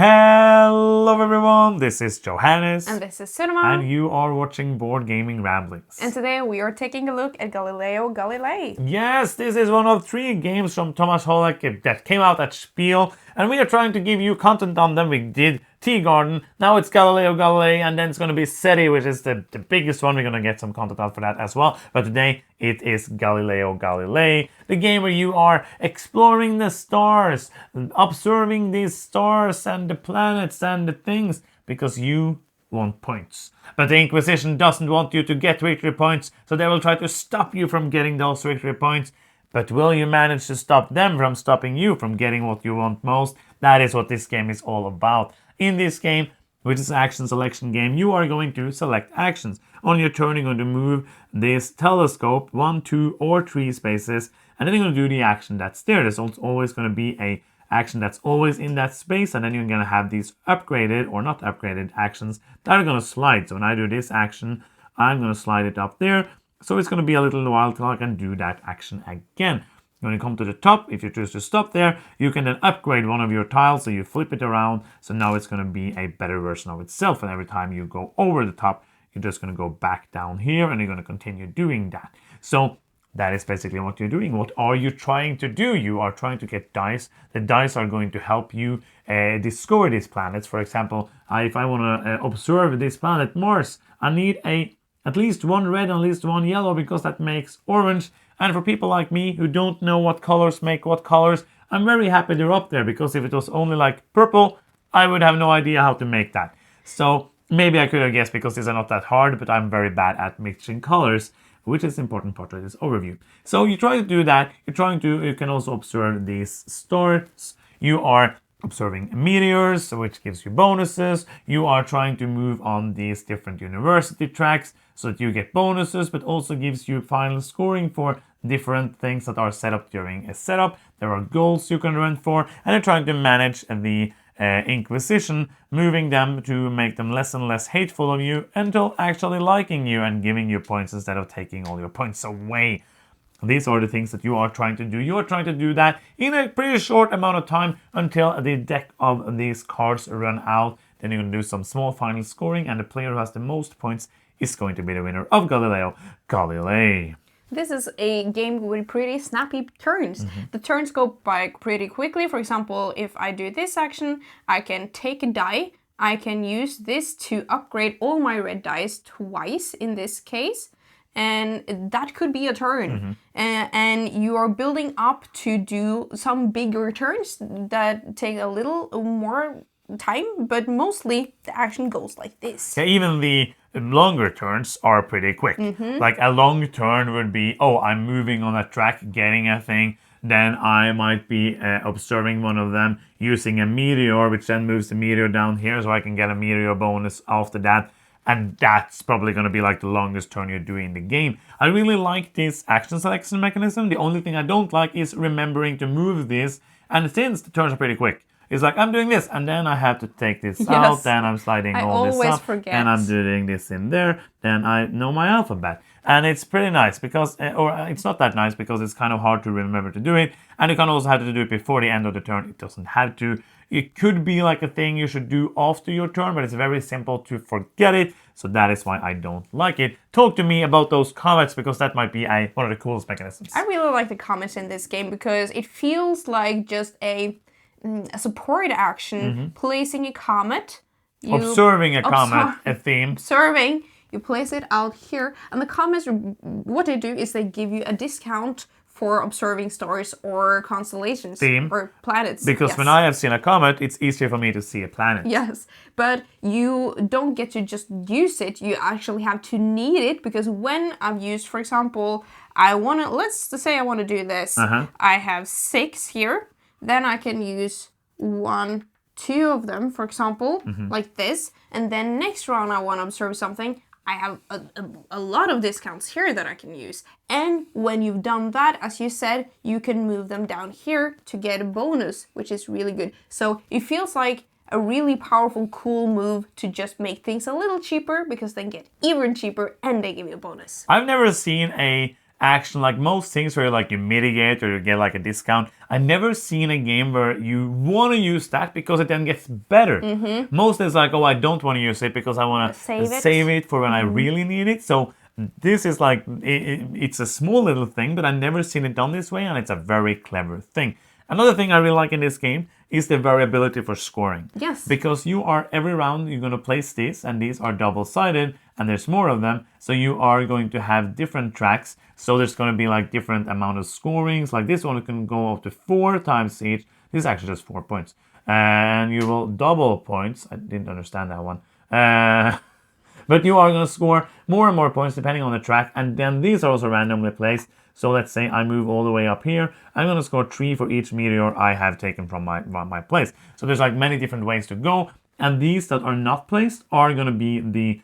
Hello everyone, this is Johannes. And this is Cinema. And you are watching Board Gaming Ramblings. And today we are taking a look at Galileo Galilei. Yes, this is one of 3 games from Thomas Holleck that came out at Spiel. And we are trying to give you content on them. We did Tea Garden, now it's Galileo Galilei, and then it's going to be SETI, which is the biggest one. We're going to get some content out for that as well. But today it is Galileo Galilei, the game where you are exploring the stars, observing these stars and the planets and the things, because you want points. But the Inquisition doesn't want you to get victory points, so they will try to stop you from getting those victory points. But will you manage to stop them from stopping you from getting what you want most? That is what this game is all about. In this game, which is an action selection game, you are going to select actions. On your turn, you're going to move this telescope 1, 2, or 3 spaces, and then you're going to do the action that's there. There's always going to be an action that's always in that space, and then you're going to have these upgraded or not upgraded actions that are going to slide. So when I do this action, I'm going to slide it up there. So it's going to be a little while till I can do that action again. When you come to the top, if you choose to stop there, you can then upgrade one of your tiles, so you flip it around. So now it's going to be a better version of itself, and every time you go over the top, you're just going to go back down here, and you're going to continue doing that. So that is basically what you're doing. What are you trying to do? You are trying to get dice. The dice are going to help you discover these planets. For example, if I want to observe this planet Mars, I need at least one red and at least one yellow, because that makes orange. And for people like me who don't know what colors make what colors, I'm very happy they're up there, because if it was only like purple, I would have no idea how to make that. So maybe I could have guessed, because these are not that hard, but I'm very bad at mixing colors, which is an important part of this overview. So you try to do that. You can also observe these stars. You are observing meteors, which gives you bonuses. You are trying to move on these different university tracks so that you get bonuses, but also gives you final scoring for different things that are set up during a setup. There are goals you can run for, and you're trying to manage the Inquisition, moving them to make them less and less hateful of you until actually liking you and giving you points instead of taking all your points away. These are the things that you are trying to do. You are trying to do that in a pretty short amount of time until the deck of these cards run out. Then you're going to do some small final scoring, and the player who has the most points is going to be the winner of Galileo Galilei. This is a game with pretty snappy turns. The turns go by pretty quickly. For example, if I do this action, I can take a die. I can use this to upgrade all my red dice twice in this case. And that could be a turn. And you are building up to do some bigger turns that take a little more time, but mostly the action goes like this. Yeah, even the longer turns are pretty quick. Like a long turn would be, oh, I'm moving on a track, getting a thing. Then I might be observing one of them, using a meteor, which then moves the meteor down here, so I can get a meteor bonus after that. And that's probably going to be like the longest turn you're doing in the game. I really like this action selection mechanism. The only thing I don't like is remembering to move this. And since the turns are pretty quick, it's like I'm doing this, and then I have to take this out, then I'm sliding all this up, and I'm doing this in there, then I know my alphabet. And it's pretty nice, because, or it's not that nice, because it's kind of hard to remember to do it, and you can also have to do it before the end of the turn. It doesn't have to. It could be like a thing you should do after your turn, but it's very simple to forget it, so that is why I don't like it. Talk to me about those comets, because that might be one of the coolest mechanisms. I really like the comets in this game, because it feels like just a support action, placing a comet. Observing a comet, a theme. Observing, you place it out here, and the comets, what they do is they give you a discount for observing stars or constellations or planets. Because when I have seen a comet, it's easier for me to see a planet. Yes, but you don't get to just use it. You actually have to need it, because when I've used, for example, let's say I want to do this. I have 6 here. Then I can use 1, 2 of them, for example, like this. And then next round I want to observe something. I have a lot of discounts here that I can use. And when you've done that, as you said, you can move them down here to get a bonus, which is really good. So it feels like a really powerful, cool move to just make things a little cheaper, because they get even cheaper and they give you a bonus. I've never seen a action, like most things where like you mitigate or you get like a discount. I've never seen a game where you want to use that because it then gets better. Most is like, oh, I don't want to use it because I want to save it for when I really need it. So this is like, it's a small little thing, but I've never seen it done this way, and it's a very clever thing. Another thing I really like in this game is the variability for scoring. Yes. Because you are, every round, you're going to place these, and these are double-sided, and there's more of them, so you are going to have different tracks. So there's going to be like different amount of scorings. Like this one can go up to 4 times each. This is actually just 4 points. And you will double points. I didn't understand that one. But you are going to score more and more points depending on the track. And then these are also randomly placed. So let's say I move all the way up here. I'm going to score 3 for each meteor I have taken from my place. So there's like many different ways to go. And these that are not placed are going to be the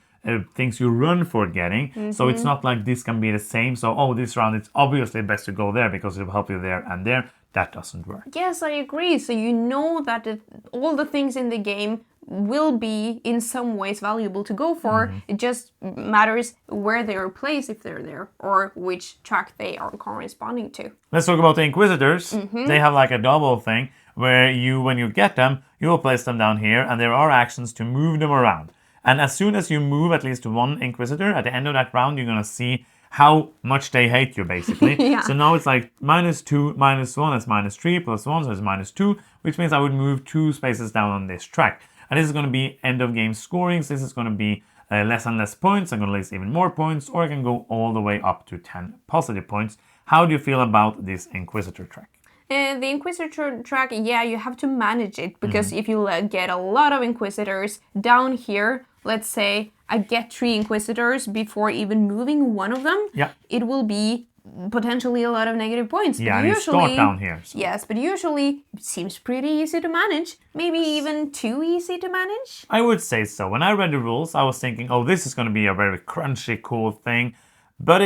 things you run for getting. So it's not like this can be the same. So, oh, this round it's obviously best to go there because it will help you there and there. That doesn't work. Yes, I agree. So you know that all the things in the game will be in some ways valuable to go for. It just matters where they are placed, if they're there, or which track they are corresponding to. Let's talk about the Inquisitors. They have like a double thing where you, when you get them, you will place them down here, and there are actions to move them around. And as soon as you move at least one Inquisitor, at the end of that round, you're going to see how much they hate you, basically. So now it's like -2, -1, that's -3, +1, so it's -2, which means I would move 2 spaces down on this track. And this is going to be end of game scorings. This is going to be less and less points. I'm going to lose even more points, or I can go all the way up to 10 positive points. How do you feel about this Inquisitor track? The Inquisitor track, yeah, you have to manage it, because if you get a lot of Inquisitors down here, let's say I get 3 Inquisitors before even moving one of them, it will be potentially a lot of negative points. Yeah, and you start down here. So. Yes, but usually it seems pretty easy to manage. Maybe even too easy to manage. I would say so. When I read the rules, I was thinking, oh, this is going to be a very crunchy, cool thing. But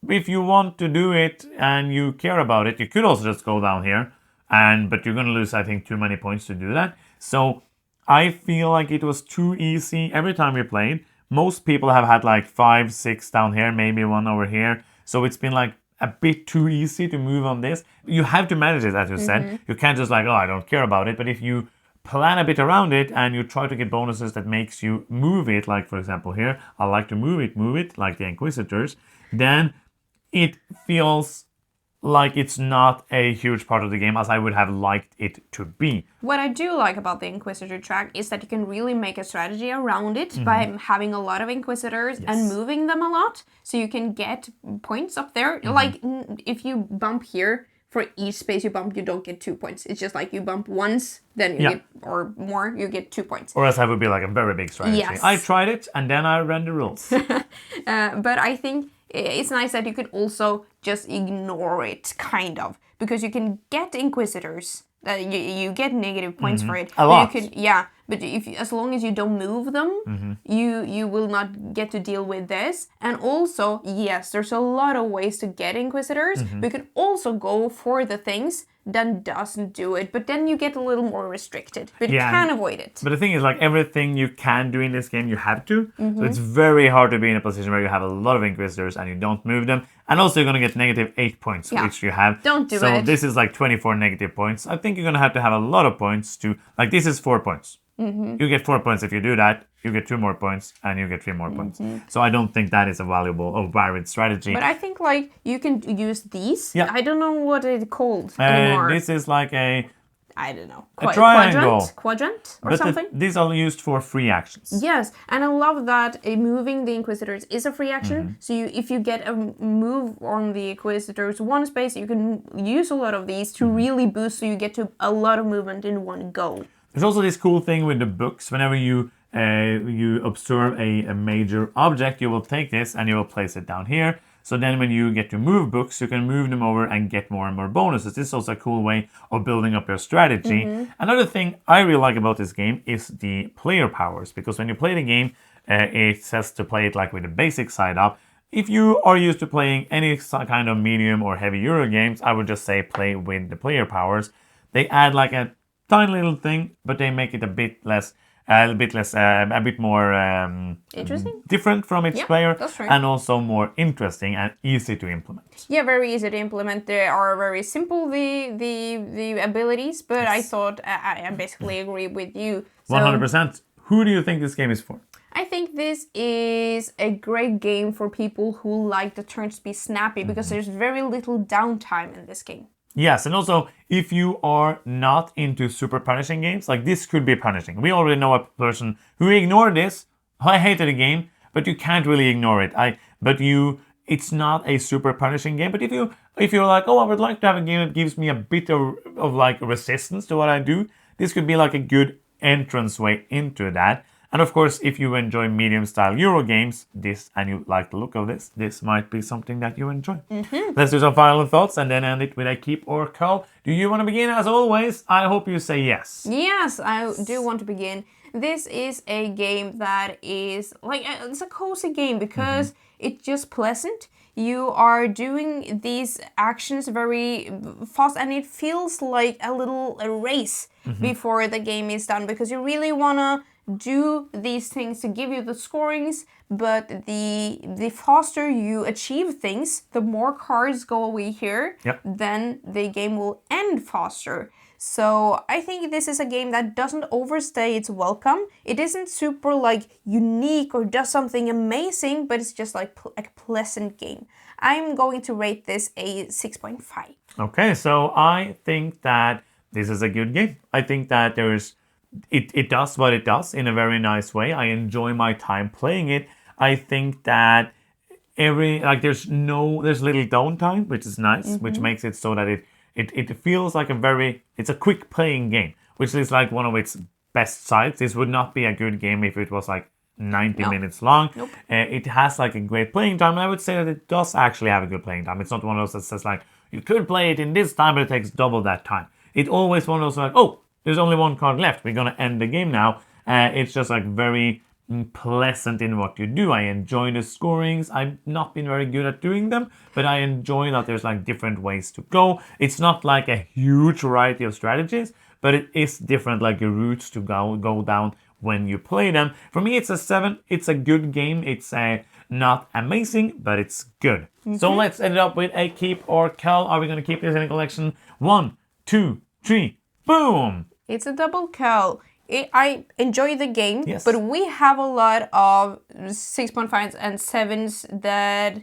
if you want to do it and you care about it, you could also just go down here. But you're going to lose, I think, too many points to do that. So I feel like it was too easy every time we played. Most people have had like 5, 6 down here, maybe 1 over here. So it's been like a bit too easy to move on this. You have to manage it, as you said. You can't just like, oh, I don't care about it. But if you plan a bit around it and you try to get bonuses that makes you move it, like for example here, I like to move it, like the Inquisitors, then it feels like it's not a huge part of the game as I would have liked it to be. What I do like about the Inquisitor track is that you can really make a strategy around it by having a lot of Inquisitors and moving them a lot, so you can get points up there. Like if you bump here, for each space you bump, you don't get 2 points. It's just like you bump once, then you get, or more, you get 2 points. Or else that would be like a very big strategy. Yes. I tried it and then I ran the rules. But I think it's nice that you could also just ignore it, kind of, because you can get Inquisitors. You get negative points for it. A lot. But as long as you don't move them, you will not get to deal with this. And also, yes, there's a lot of ways to get Inquisitors. We could also go for the things that doesn't do it, but then you get a little more restricted. But you can avoid it. But the thing is, like, everything you can do in this game, you have to. So it's very hard to be in a position where you have a lot of Inquisitors and you don't move them. And also you're going to get negative 8 points, which you have. Don't do it. So this is like 24 negative points. I think you're going to have a lot of points to, like, this is 4 points. You get 4 points if you do that. You get 2 more points and you get 3 more points. So I don't think that is a valuable or varied strategy. But I think like you can use these. I don't know what it's called anymore. This is like a... I don't know. A triangle. Quadrant or something? These are used for free actions. Yes, and I love that moving the Inquisitors is a free action. So if you get a move on the Inquisitors one space, you can use a lot of these to really boost, so you get to a lot of movement in one go. There's also this cool thing with the books. Whenever you observe a major object, you will take this and you will place it down here. So then when you get to move books, you can move them over and get more and more bonuses. This is also a cool way of building up your strategy. Another thing I really like about this game is the player powers, because when you play the game, it says to play it like with the basic side up. If you are used to playing any kind of medium or heavy Euro games, I would just say play with the player powers. They add like a tiny little thing, but they make it a bit less a bit less, a bit more Interesting. different from each Yeah, player, that's right. and also more interesting and easy to implement. Yeah, very easy to implement. They are very simple, the abilities, but I thought I basically agree with you. So 100%. Who do you think this game is for? I think this is a great game for people who like the turns to be snappy because there's very little downtime in this game. Yes, and also if you are not into super punishing games, like this could be punishing. We already know a person who ignored this. I hated the game, but you can't really ignore it. It's not a super punishing game. But if you're like, oh, I would like to have a game that gives me a bit of like resistance to what I do, this could be like a good entrance way into that. And of course, if you enjoy medium-style Euro games, and you like the look of this might be something that you enjoy. Let's do some final thoughts and then end it with a keep or cull. Do you want to begin? As always, I hope you say yes. Yes, I do want to begin. This is a game that is like it's a cozy game because it's just pleasant. You are doing these actions very fast, and it feels like a little race before the game is done because you really wanna do these things to give you the scorings, but the faster you achieve things, the more cards go away here, then the game will end faster. So I think this is a game that doesn't overstay its welcome. It isn't super like unique or does something amazing, but it's just like a pleasant game. I'm going to rate this a 6.5. Okay, so I think that this is a good game. I think that it does what it does in a very nice way. I enjoy my time playing it. I think that there's little downtime, which is nice, which makes it so that it feels like it's a quick playing game, which is like one of its best sides. This would not be a good game if it was like 90 minutes long. Nope. It has like a great playing time, and I would say that it does actually have a good playing time. It's not one of those that says like, you could play it in this time, but it takes double that time. It always one of those like, oh, there's only one card left. We're going to end the game now. It's just like very pleasant in what you do. I enjoy the scorings. I've not been very good at doing them, but I enjoy that there's like different ways to go. It's not like a huge variety of strategies, but it is different like routes to go down when you play them. For me, it's a 7. It's a good game. It's not amazing, but it's good. So let's end it up with a keep or cull. Are we going to keep this in a collection? 1, 2, 3, boom! It's a double cull. I enjoy the game, Yes. but we have a lot of 6.5s and 7s that,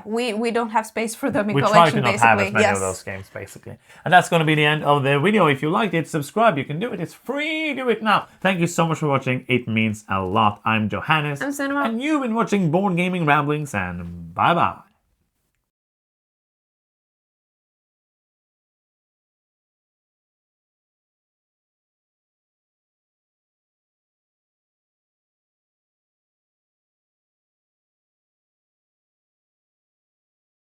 we don't have space for them in We collection, try to not basically. have as many of those games, basically. And that's going to be the end of the video. If you liked it, subscribe. You can do it. It's free. Do it now. Thank you so much for watching. It means a lot. I'm Johannes. I'm Cinema. And you've been watching Board Gaming Ramblings, and bye-bye.